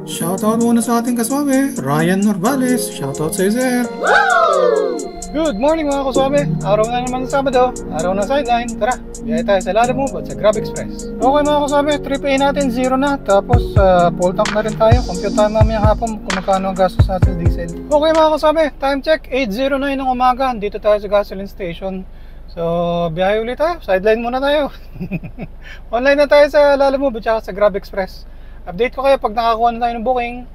Shoutout muna sa ating kaswabe, Ryan Norvales. Shoutout sa iyo, sir. Good morning mga kaswabe. Araw na naman sa Sabado, araw ng sideline. Tara, biyaya tayo sa Lalamove at sa Grab Express. Okay mga kaswabe, trip A natin 0 na. Tapos full tank na rin tayo. Compute tayo mamayang hapon kung magkano ang gastos natin diesel. Okay mga kaswabe, time check 8:09 ng umaga. Dito tayo sa gasoline station. So biyahe ulit tayo, sideline muna tayo. Online na tayo sa Lalamove at saka sa Grab Express. Update ko kayo pag nakakuha na tayo ng booking.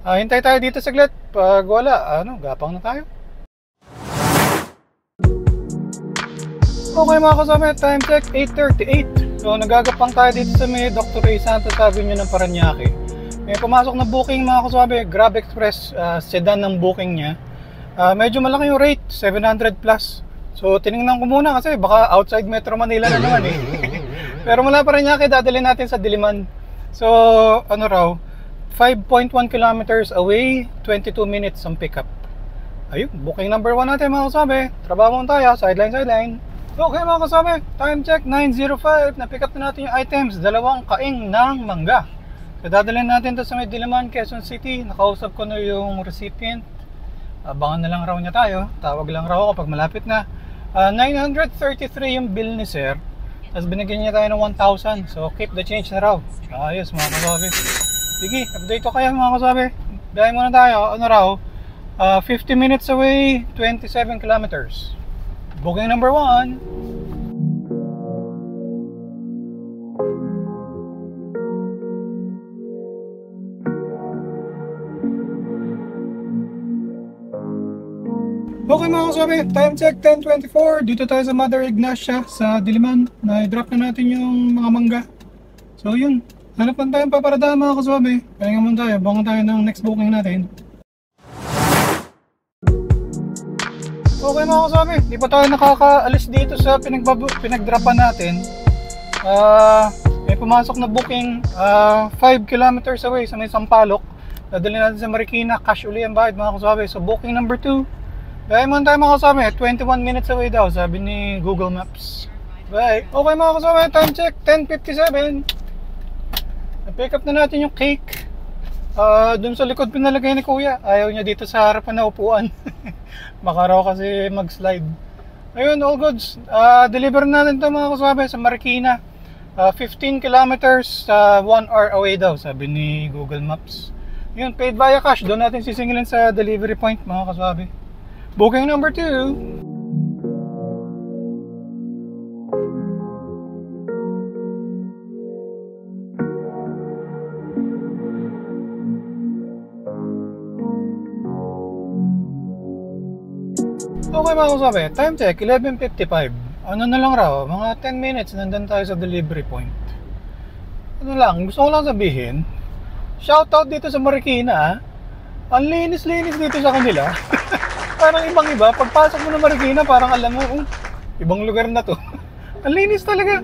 Hintay tayo dito saglit. Pag wala, gapang na tayo. Okay mga kasama, time check 8:38. So nagagapang tayo dito sa may Dr. A. Santos Avenue ng Parañaque. May pumasok na booking mga kasama, Grab Express, sedan ng booking niya. Medyo malaki yung rate, 700 plus. So tinignan ko muna kasi baka outside Metro Manila na naman eh. Pero mula Parañaque, dadalhin natin sa Diliman. So ano raw, 5.1 kilometers away, 22 minutes ang pickup. Ayun, booking number 1 natin mga kasama. Trabaho tayo, sideline. Okay mga kasama, time check 9:05. Na-pick up na natin yung items, 2 kaing ng mangga. So dadalhin natin to sa may Diliman, Quezon City. Nakausap ko na yung recipient. Abangan na lang raw niya tayo. Tawag lang raw ako pag malapit na. 933 yung bill ni sir. Tapos binigyan niya tayo ng 1,000. So keep the change na raw. Ayos mga kasama. Sige, update ko kayo mga kasama. Biyahe muna tayo. Ano raw? 50 minutes away, 27 kilometers. Booking number 1. Okay mga kasabi, time check 10:24. Dito tayo sa Mother Ignacia sa Diliman. Na-drop na natin yung mga mangga. So yun, hanapan tayong paparada mga kasabi. Pahinga muna tayo, bangon tayo ng next booking natin. Okay mga kasama, di pa tayo nakakaalis dito sa pinagdrapan natin. May pumasok na booking 5 kilometers away sa may Sampaloc. Dadalhin natin sa Marikina, cash uli ang bayad mga kasama. So booking number 2. Dahil muna tayo mga kasama, 21 minutes away daw, sabi ni Google Maps. Bye! Okay mga kasama, time check 10:57. Na-pick up na natin yung cake. Dun sa likod pinalagay ni kuya. Ayaw niya dito sa harapan na upuan. Baka raw kasi mag-slide. Ayun, all goods. Deliver natin ito mga kaswabe sa Marikina. 15 kilometers, 1 hour away daw, sabi ni Google Maps. Yun, paid via cash. Doon natin sisingilin sa delivery point mga kaswabe. Booking number 2. Okay mga kasabi, time check 11:55. Ano na lang raw, mga 10 minutes nandun tayo sa delivery point. Ano lang, gusto ko lang sabihin, shoutout dito sa Marikina. Ang linis-linis dito sa kanila. Parang ibang-iba, pagpasok mo ng Marikina parang alam mo, ibang lugar na to. Ang linis talaga.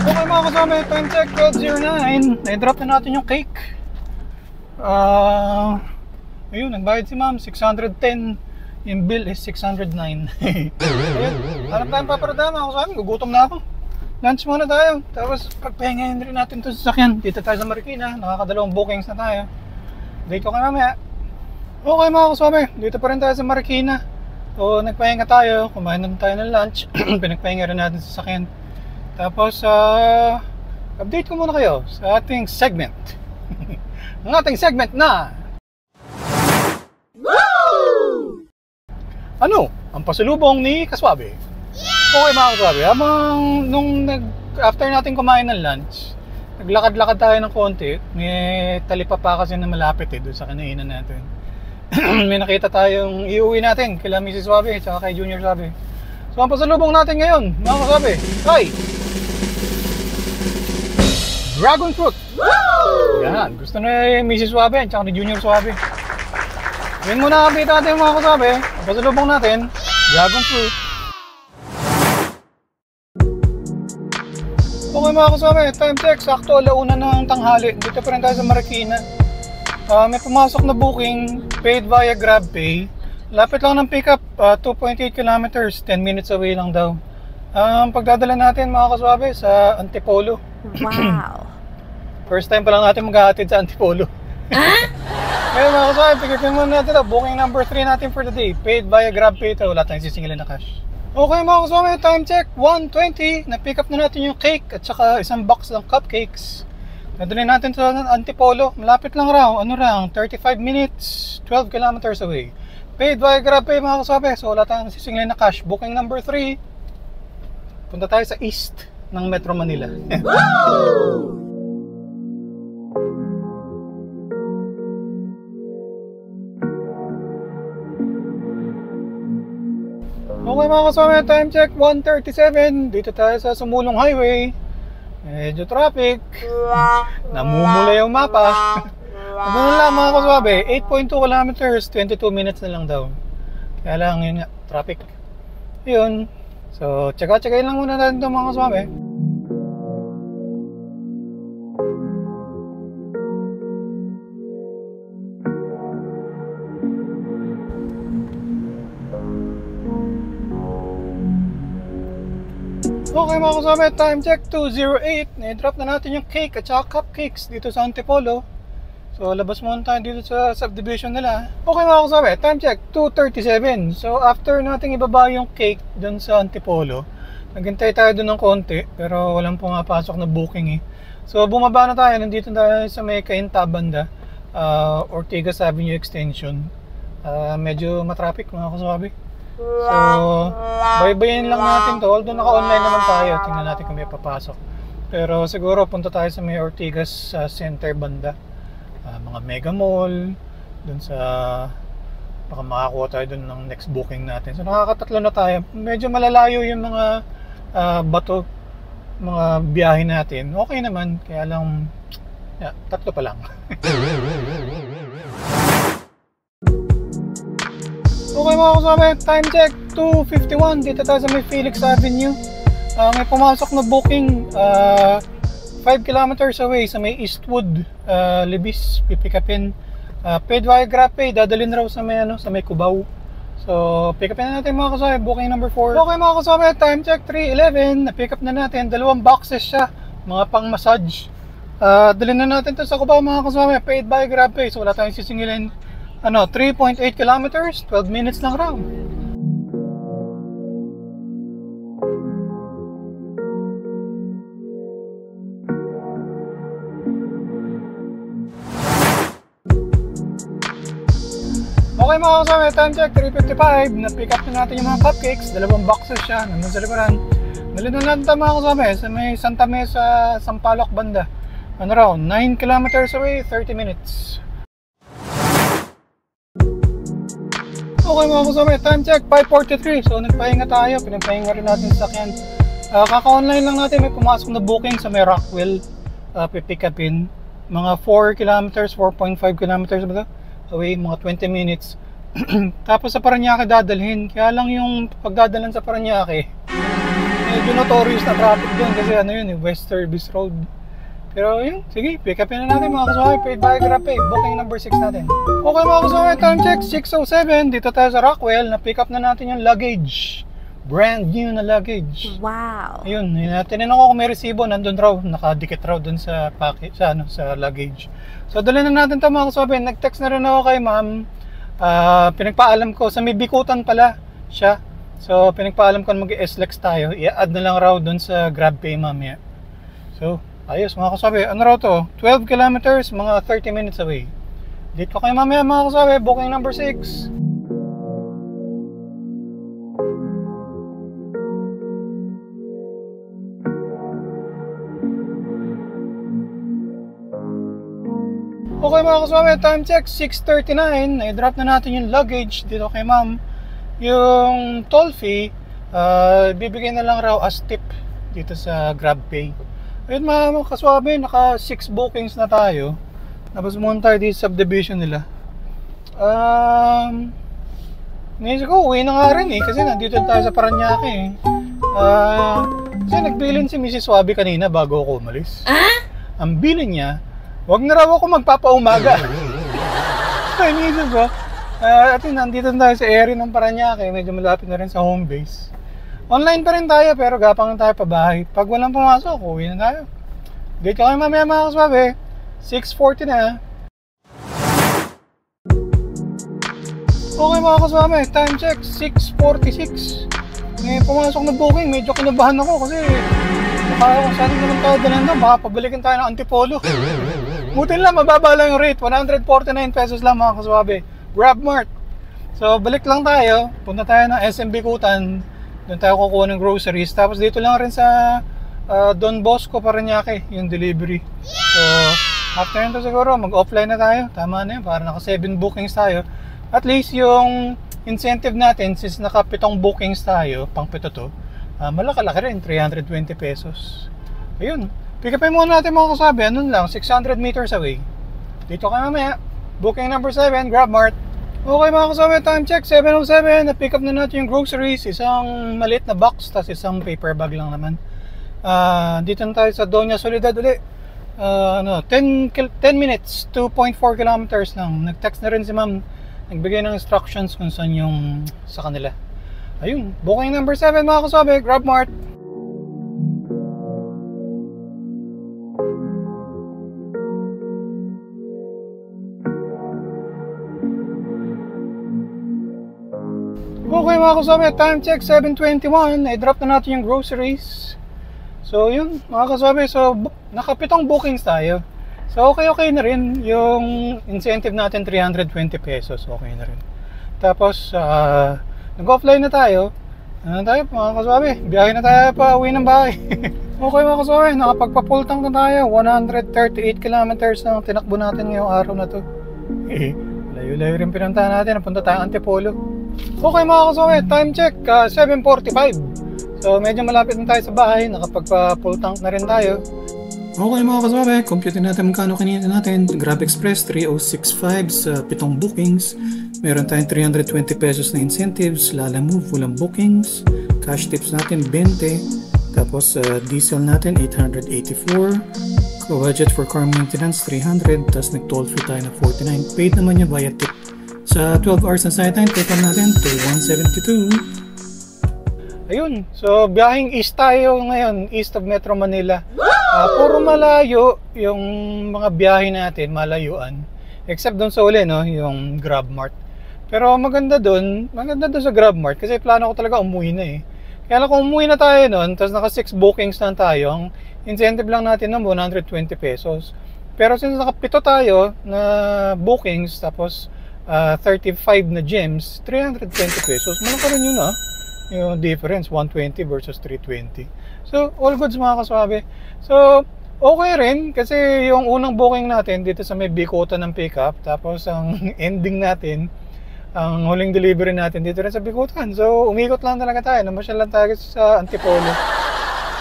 Okay mga kasama, time check 12:09. Na-drop na natin yung cake. Ayun, nagbayad si ma'am, 610. Yung bill is 609. Ayun, hanap tayong paparada mga kasama, gugutom na ako. Lunch muna tayo, tapos pagpahingahin rin natin ito sa sasakyan. Dito tayo sa Marikina, nakakadalawang bookings na tayo. Date ko kayo mamaya. Okay mga kasama, dito pa rin tayo sa Marikina. So nagpahinga tayo, kumain na tayo ng lunch. Pinagpahinga rin natin sa sasakyan. Tapos, update ko muna kayo sa ating segment. Ang ating segment na Ano? Ang pasalubong ni Kaswabe. Okay mga Kaswabe, after natin kumain ng lunch, naglakad-lakad tayo ng konti. May talipapa kasi na malapit doon sa kinainan natin. May nakita tayong iuwi natin kila Mrs. Swabe at kay Junior Swabe. So ang pasalubong natin ngayon, mga Kaswabe, ay dragon fruit! Woo! Yan, gusto na Mrs. Swabe at ni Junior Swabe. Yan muna kapita natin mga Kaswabe. Ang pasalubong natin, dragon fruit. Okay mga Kaswabe, time check, sakto alauna ng tanghali. Dito pa rin tayo sa Marikina. May pumasok na booking, paid via GrabPay. Lapit lang ng pickup, 2.8 kilometers, 10 minutes away lang daw. Pagdadala natin mga kaswabe sa Antipolo. Wow. First time pa lang natin maghahatid sa Antipolo. Ngayon mga kaswabe, pagkikin muna natin ito. Booking number 3 natin for the day. Paid via GrabPay ito. Wala tayong sisingilin na cash. Okay mga kaswabe, time check 1:20. Na-pick up na natin yung cake at saka isang box ng cupcakes. Nadali natin sa Antipolo. Malapit lang raw. 35 minutes, 12 kilometers away. Paid via GrabPay mga kaswabe. So wala tayong sisingilin na cash. Booking number 3. Punta tayo sa east ng Metro Manila. Okay mga kasama, time check 1:37. Dito tayo sa Sumulong Highway. Medyo traffic. Namumula yung mapa. Doon lang mga kaswabe, 8.2 kilometers, 22 minutes na lang daw. Kaya lang yun nga, traffic. Yun. So, tsaka-tsakain lang muna natin ito mga kaswabe. Okay mga kasama, time check 2:08. Na-drop na natin yung cake at saka cupcakes dito sa Antipolo. So labas muna tayo dito sa subdivision nila. Okay mga kasama, time check 2:37. So after nating ibaba yung cake dun sa Antipolo, naghintay tayo dun ng konti pero walang pumapasok na booking eh. So bumaba na tayo, nandito tayo sa may Cainta banda, Ortigas Avenue Extension. Medyo matraffic mga kasama. So, baybayin lang natin to. Although naka-online naman tayo, tingnan natin kung may papasok. Pero siguro punta tayo sa may Ortigas Center banda, mga Mega Mall, dun sa baka makakuha tayo dun ng next booking natin. So nakakatatlo na tayo. Medyo malalayo yung mga bato, mga biyahe natin. Okay naman, kaya lang tatlo pa lang. Okay mga kasama, time check 2:51. Dito tayo sa may Felix Avenue. May pumasok na booking 5 kilometers away sa may Eastwood, Libis, pipick upin. Paid via GrabPay, dadalhin raw sa may Cubao. So pick upin na natin mga kasama, booking number 4. Okay mga kasama, time check 3:11. Na-pick up na natin, 2 boxes siya, mga pang massage. Dalhin na natin to sa Cubao mga kasama, paid by GrabPay. So wala tayong sisingilin. 3.8 kilometers, 12 minutes lang raw. Okay mga kasama, time check 3:55. Na-pick up na natin yung mga cupcakes, 2 boxes siya, nandun sa likuran. Dalhin na natin mga kasama sa may Santa Mesa, Sampaloc banda. 9 kilometers away, 30 minutes. Okay mga kasama, time check 5:43. So nagpahinga tayo, pinapahinga rin natin sa sakyan. Kaka-online lang natin, may pumasok na booking sa may Rockwell, pipick upin. Mga 4 kilometers, 4.5 kilometers ba ito? Away, mga 20 minutes. Tapos sa Parañaque dadalhin. Kaya lang yung pagdadalan sa Parañaque, medyo notorious na traffic doon kasi West Service Road. Pero yun, sige, pick upin na natin mga kasama, paid by GrabPay, booking number 6 natin. Okay mga kasama, time check 6:07. Dito tayo sa Rockwell, na-pick up na natin yung luggage. Brand new na luggage. Wow. Ayun, tinanong ko kung may resibo, nandun raw, nakadikit raw dun sa package, sa luggage. So dalhin na natin ito mga kasama. Nag-text na rin ako kay ma'am. Pinagpaalam ko, sa may Bikutan pala siya. So pinagpaalam ko na mag-SLEX tayo. I-add na lang raw dun sa GrabPay mamaya. So ayos mga kasabi, ano raw to? 12 kilometers, mga 30 minutes away. Dito kayo mamaya mga kasabi, booking number 6. Okay mga kasabi, time check 6:39. Na-drop na natin yung luggage dito kay ma'am. Yung toll fee, bibigay na lang raw as tip dito sa GrabPay. Ayun mga kaswabe, naka 6 bookings na tayo. Tapos muna tayo dito sa subdivision nila. Ngayon ko, uwi na nga rin kasi nandito tayo sa Parañaque kasi nagbilin si Mrs. Swabe kanina bago ako umalis. Ang bilin niya, wag na raw ako magpapaumaga. minsan ba? At yun, nandito na tayo sa area ng Parañaque. Medyo malapit na rin sa home base. Online pa rin tayo, pero gapang na tayo pa bahay. Pag walang pumasok, uwi na tayo. Date ko kayo mamaya mga kaswabe. 6:40 na. Okay mga kaswabe, time check, 6:46. Ngayon pumasok na booking, medyo kinabahan ako kasi baka kung saan naman tayo dalan doon, baka pabalikin tayo ng Antipolo. Butin lang, mababa lang yung rate, 149 pesos lang mga kaswabe. GrabMart. So balik lang tayo, punta tayo ng SM Bikutan, doon tayo kukuha ng groceries. Tapos dito lang rin sa Don Bosco, Parañaque, yung delivery. So after nito siguro, mag-offline na tayo. Tama na yun, para naka 7 bookings tayo. At least yung incentive natin, since naka 7 bookings tayo, pang 7 to, malaki-laki rin, 320 pesos. Ayun, pick upin muna natin mga kasabi, ano lang, 600 meters away. Dito ka mamaya, booking number 7, GrabMart. Okay mga kasabi, time check, 7:07, na-pick up na natin yung groceries, isang maliit na box, tas isang paper bag lang naman. Dito na tayo sa Doña Soledad ulit. 10 minutes, 2.4 kilometers lang. Nag-text na rin si ma'am, nagbigay ng instructions kung saan yung sa kanila. Ayun, booking number 7 mga kasabi, GrabMart. Okay mga kasabi, time check 7:21, i-drop na natin yung groceries. So yun mga kasabi, so naka 7 bookings tayo. So okay na rin yung incentive natin, 320 pesos, okay na rin. Tapos nag-offline na tayo. Ano tayo mga kasabi, biyahe na tayo pa uwi ng bahay. Okay mga kasabi, nakapagpa-full tank na tayo, 138 kilometers na tinakbo natin ngayong araw na to. Layo-layo rin pinuntahan natin, napunta tayo Antipolo. Okay mga kasabi, time check 7:45. So medyo malapit na tayo sa bahay, nakapagpa-full tank na rin tayo. Okay mga kasabi, compute natin magkano kinita natin. Grab Express 3065 sa 7 bookings. Meron tayong 320 pesos na incentives. Lala Move, walang bookings. Cash tips natin 20. Tapos diesel natin 884. Budget for car maintenance 300. Tapos nag-toll free tayo na 49. Paid naman yung via tip. Sa 12 hours na side time, take on natin to 172. Ayun, so biyaheng east tayo ngayon, east of Metro Manila. Puro malayo yung mga biyahe natin, malayuan. Except doon sa uli, no, yung GrabMart. Pero maganda doon sa GrabMart kasi plano ko talaga umuwi na eh. Kaya lang kung umuwi na tayo noon, tapos naka 6 bookings lang tayo, ang incentive lang natin ng 120 pesos. Pero since naka 7 tayo na bookings, tapos 35 na gyms, 320 pesos. Malaki rin yun yung difference, 120 versus 320. So, all goods mga kaswabe. So, okay rin kasi yung unang booking natin dito sa may Bikutan ng pickup, tapos ang ending natin, ang huling delivery natin dito rin sa Bikutan. So, umikot lang talaga tayo, namasyal lang tayo sa Antipolo.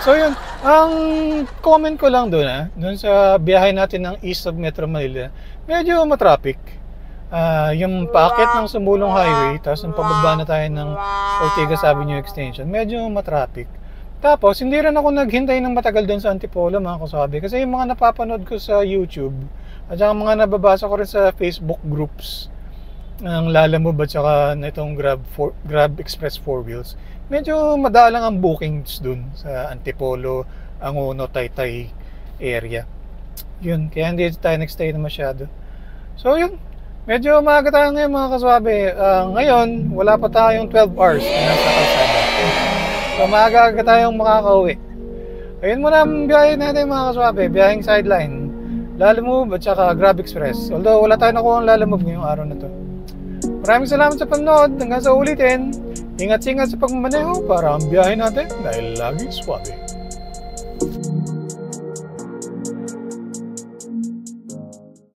So, yun, ang comment ko lang doon, doon sa biyahe natin ng east of Metro Manila, medyo matraffic. Yung paakit ng Sumulong Highway, tapos yung pababa na tayo ng Ortigas Avenue Extension, medyo matraffic. Tapos, hindi rin ako naghintay ng matagal doon sa Antipolo mga kasabi. Kasi yung mga napapanood ko sa YouTube, at saka mga nababasa ko rin sa Facebook groups ng Lala Move at saka na itong Grab Express 4 Wheels, medyo madalang ang bookings doon sa Antipolo, Angono, Taytay area. Yun, kaya hindi tayo nag-stay na masyado. So yun, medyo maaga tayo ngayon mga kaswabe. Ngayon, wala pa tayong 12 hours na nasa kalsada. So maaga tayong makakauwi. Ayun muna ang biyahe natin mga kaswabe. Biyaheng sideline, Lala Move at saka Grab Express. Although wala tayong nakuha ng Lala Move ngayong araw na to. Maraming salamat sa panonood. Hanggang sa ulitin. Ingat-ingat sa pagmamaneho para ang biyahe natin dahil lagi swabe.